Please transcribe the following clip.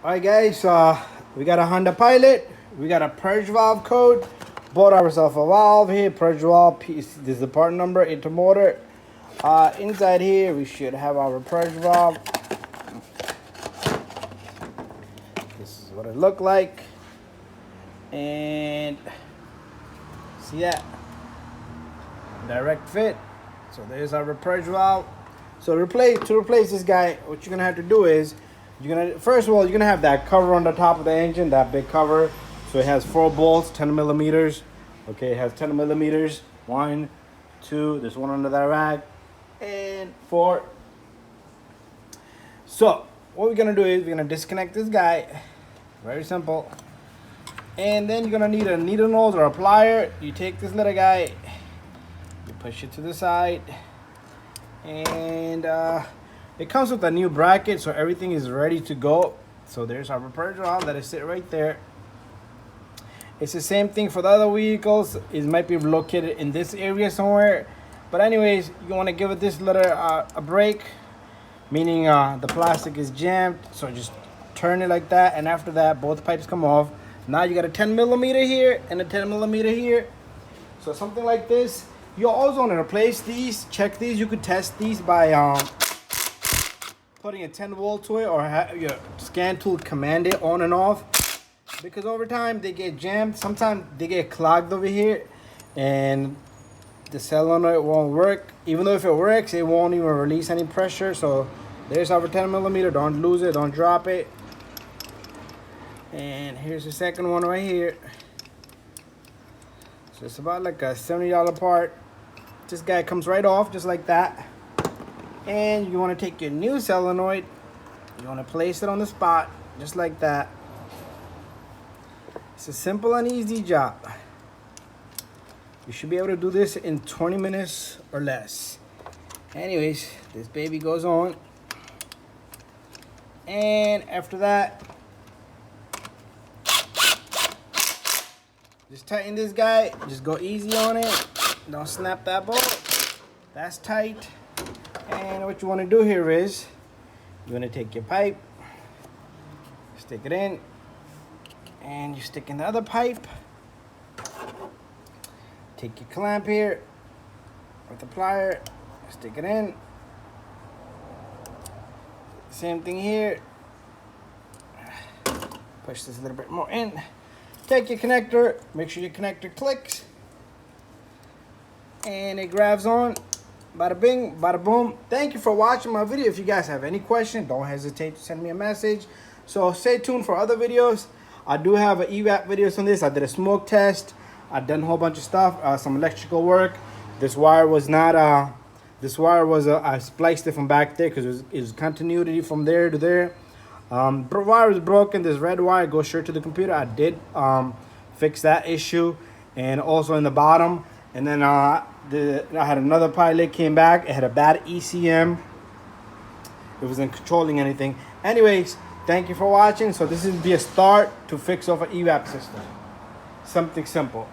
Alright guys, we got a Honda Pilot, we got a purge valve code, bought ourselves a valve here, purge valve, this is the part number, intermotor. Inside here we should have our purge valve. This is what it looked like. And see that? Direct fit. So there's our purge valve. So to replace this guy, what you're gonna have to do is first of all, you're gonna have that cover on the top of the engine, that big cover. So it has 4 bolts, 10 millimeters. Okay, it has 10 millimeters. 1, 2, there's one under that rack, and 4. So what we're gonna do is we're gonna disconnect this guy. Very simple. And then you're gonna need a needle nose or a plier. You take this little guy, you push it to the side, and it comes with a new bracket, so everything is ready to go. So there's our purge valve that is sit right there. It's the same thing for the other vehicles. It might be located in this area somewhere, but anyways, you want to give it this little a break, meaning the plastic is jammed. So just turn it like that, and after that both pipes come off. Now you got a 10 millimeter here and a 10 millimeter here. So something like this. You also want to replace these, check these. You could test these by putting a 10 volt to it, or have your scan tool command it on and off, because over time they get jammed. Sometimes they get clogged over here and the solenoid won't work. Even though if it works, it won't even release any pressure. So there's our 10 millimeter. Don't lose it, don't drop it. And here's the second one right here. So it's about like a $70 part. This guy comes right off just like that. And you want to take your new solenoid, you want to place it on the spot just like that. It's a simple and easy job. You should be able to do this in 20 minutes or less. Anyways, this baby goes on, and after that, just tighten this guy. Just go easy on it. Don't snap that bolt. That's tight. And what you want to do here is you want to take your pipe, stick it in, and you stick in the other pipe. Take your clamp here with the plier, stick it in. Same thing here. Push this a little bit more in. Take your connector, make sure your connector clicks, and it grabs on. Bada bing, bada boom. Thank you for watching my video. If you guys have any questions, don't hesitate to send me a message. So stay tuned for other videos. I do have an Evap videos on this. I did a smoke test. I've done a whole bunch of stuff, some electrical work. This wire was not, I spliced it from back there because it was continuity from there to there. The wire was broken. This red wire goes straight to the computer. I did fix that issue, and also in the bottom. And then I had another Pilot came back. It had a bad ECM. It wasn't controlling anything. Anyways, thank you for watching. So this is be a start to fix off an Evap system. Something simple.